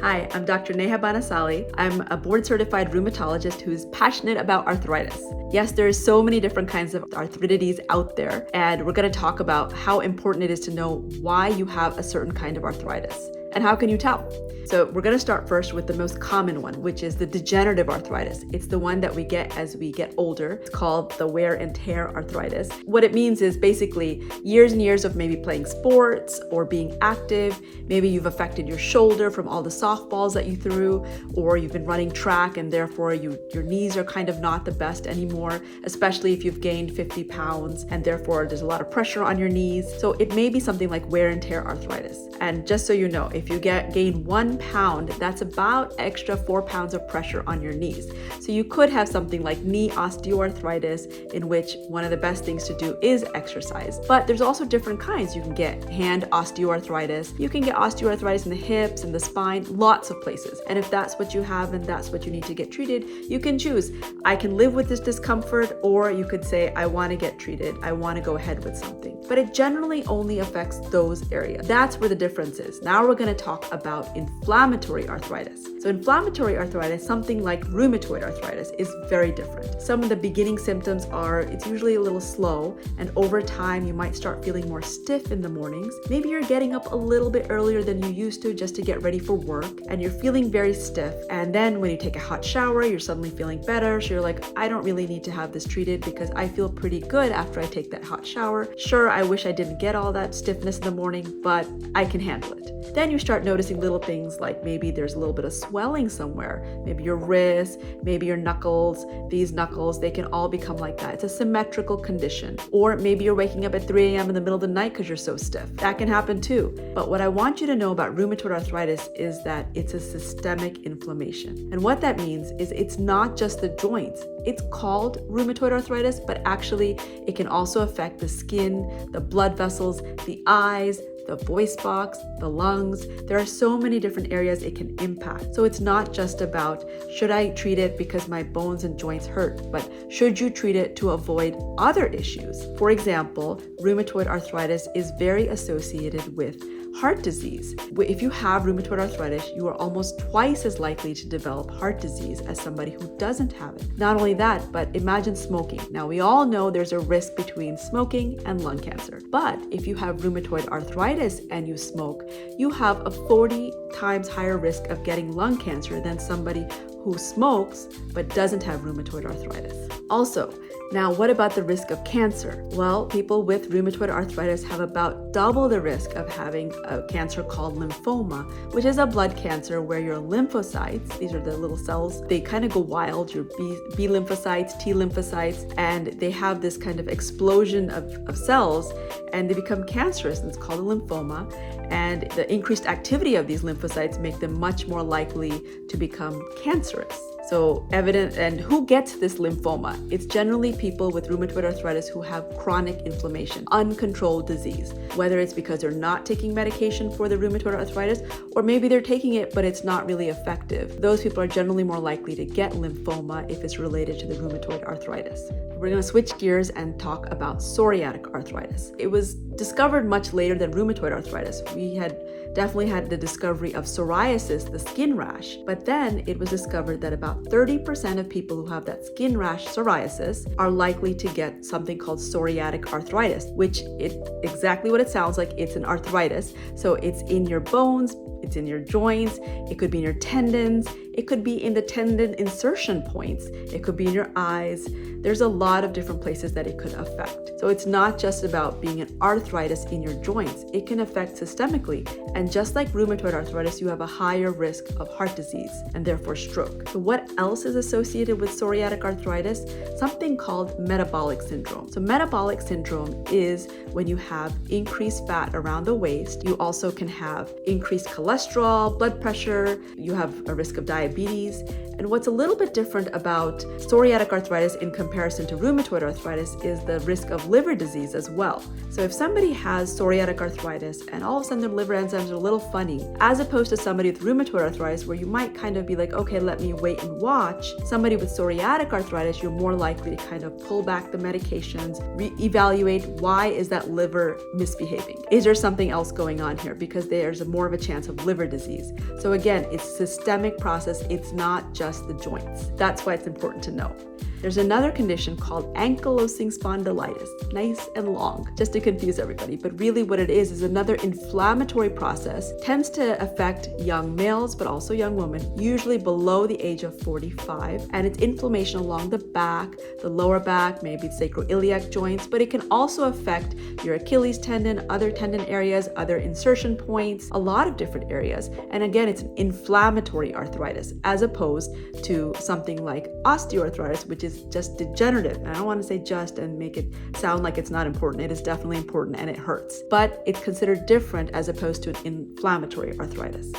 Hi, I'm Dr. Neha Banasali. I'm a board-certified rheumatologist who's passionate about arthritis. Yes, there's so many different kinds of arthritis out there, and we're going to talk about how important it is to know why you have a certain kind of arthritis and how can you tell. So we're going to start first with the most common one, which is the degenerative arthritis. It's the one that we get as we get older. It's called the wear and tear arthritis. What it means is basically years and years of maybe playing sports or being active. Maybe you've affected your shoulder from all the softballs that you threw, or you've been running track and therefore your knees are kind of not the best anymore, especially if you've gained 50 pounds and therefore there's a lot of pressure on your knees. So it may be something like wear and tear arthritis. And just so you know, if you gain 1 pound, that's about extra 4 pounds of pressure on your knees. So you could have something like knee osteoarthritis, in which one of the best things to do is exercise. But there's also different kinds. You can get hand osteoarthritis. You can get osteoarthritis in the hips and the spine, lots of places. And if that's what you have and that's what you need to get treated, you can choose. I can live with this discomfort, or you could say, I want to get treated. I want to go ahead with something. But it generally only affects those areas. That's where the difference is. Now we're going to talk about inflammatory arthritis. So inflammatory arthritis, something like rheumatoid arthritis, is very different. Some of the beginning symptoms are, it's usually a little slow, and over time you might start feeling more stiff in the mornings. Maybe you're getting up a little bit earlier than you used to just to get ready for work, and you're feeling very stiff. And then when you take a hot shower, you're suddenly feeling better. So you're like, I don't really need to have this treated because I feel pretty good after I take that hot shower. Sure, I wish I didn't get all that stiffness in the morning, but I can handle it. Then you start noticing little things like maybe there's a little bit of swelling somewhere, maybe your wrist, maybe your knuckles. These knuckles, they can all become like that. It's a symmetrical condition. Or maybe you're waking up at 3 a.m. in the middle of the night because you're so stiff. That can happen too. But what I want you to know about rheumatoid arthritis is that it's a systemic inflammation. And what that means is it's not just the joints. It's called rheumatoid arthritis, but actually it can also affect the skin, the blood vessels, the eyes, the voice box, the lungs. There are so many different areas it can impact. So it's not just about, should I treat it because my bones and joints hurt, but should you treat it to avoid other issues? For example, rheumatoid arthritis is very associated with heart disease. If you have rheumatoid arthritis, you are almost twice as likely to develop heart disease as somebody who doesn't have it. Not only that, but imagine smoking. Now, we all know there's a risk between smoking and lung cancer. But if you have rheumatoid arthritis and you smoke, you have a 40 times higher risk of getting lung cancer than somebody who smokes but doesn't have rheumatoid arthritis. Also, now, what about the risk of cancer? Well, people with rheumatoid arthritis have about double the risk of having a cancer called lymphoma, which is a blood cancer where your lymphocytes, these are the little cells, they kind of go wild, your B lymphocytes, T lymphocytes, and they have this kind of explosion of cells, and they become cancerous, and it's called a lymphoma. And the increased activity of these lymphocytes make them much more likely to become cancerous. So evident, and who gets this lymphoma? It's generally people with rheumatoid arthritis who have chronic inflammation, uncontrolled disease, whether it's because they're not taking medication for the rheumatoid arthritis, or maybe they're taking it, but it's not really effective. Those people are generally more likely to get lymphoma if it's related to the rheumatoid arthritis. We're going to switch gears and talk about psoriatic arthritis. It was discovered much later than rheumatoid arthritis. We had definitely had the discovery of psoriasis, the skin rash, but then it was discovered that about 30% of people who have that skin rash, psoriasis, are likely to get something called psoriatic arthritis, which is exactly what it sounds like. It's an arthritis. So it's in your bones, it's in your joints, it could be in your tendons, it could be in the tendon insertion points, it could be in your eyes. There's a lot of different places that it could affect. So it's not just about being an arthritis in your joints, it can affect systemically. And just like rheumatoid arthritis, you have a higher risk of heart disease and therefore stroke. So what else is associated with psoriatic arthritis? Something called metabolic syndrome. So metabolic syndrome is when you have increased fat around the waist. You also can have increased cholesterol, blood pressure, you have a risk of diabetes. And what's a little bit different about psoriatic arthritis in comparison to rheumatoid arthritis is the risk of liver disease as well. So if somebody has psoriatic arthritis and all of a sudden their liver enzymes are a little funny, as opposed to somebody with rheumatoid arthritis where you might kind of be like, okay, let me wait and watch, somebody with psoriatic arthritis, you're more likely to kind of pull back the medications, reevaluate why is that liver misbehaving. Is there something else going on here? Because there's more of a chance of liver disease. So again, it's a systemic process. It's not just the joints. That's why it's important to know. There's another condition called ankylosing spondylitis, nice and long, just to confuse everybody. But really what it is another inflammatory process, tends to affect young males, but also young women, usually below the age of 45. And it's inflammation along the back, the lower back, maybe sacroiliac joints, but it can also affect your Achilles tendon, other tendon areas, other insertion points, a lot of different areas. And again, it's an inflammatory arthritis as opposed to something like osteoarthritis, which is just degenerative. And I don't want to say just and make it sound like it's not important. It is definitely important and it hurts, but it's considered different as opposed to an inflammatory arthritis.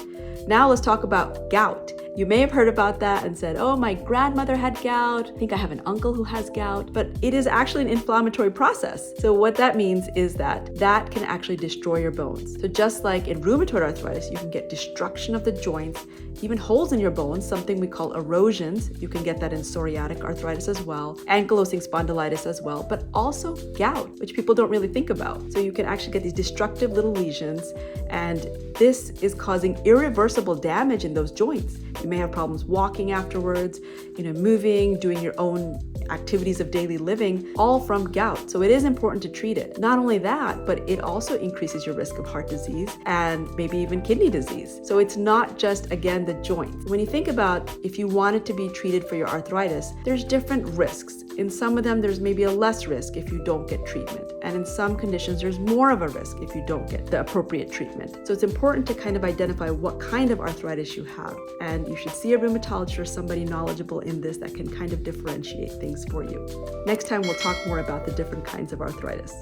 Now let's talk about gout. You may have heard about that and said, oh, my grandmother had gout. I think I have an uncle who has gout, but it is actually an inflammatory process. So what that means is that can actually destroy your bones. So just like in rheumatoid arthritis, you can get destruction of the joints, even holes in your bones, something we call erosions. You can get that in psoriatic arthritis as well, ankylosing spondylitis as well, but also gout, which people don't really think about. So you can actually get these destructive little lesions, and this is causing irreversible damage in those joints. You may have problems walking afterwards, moving, doing your own activities of daily living, all from gout. So it is important to treat it. Not only that, but it also increases your risk of heart disease and maybe even kidney disease. So it's not just, again, the joints. When you think about if you wanted to be treated for your arthritis, there's different risks. In some of them, there's maybe a less risk if you don't get treatment. And in some conditions, there's more of a risk if you don't get the appropriate treatment. So it's important to kind of identify what kind of arthritis you have. And you should see a rheumatologist or somebody knowledgeable in this that can kind of differentiate things for you. Next time, we'll talk more about the different kinds of arthritis.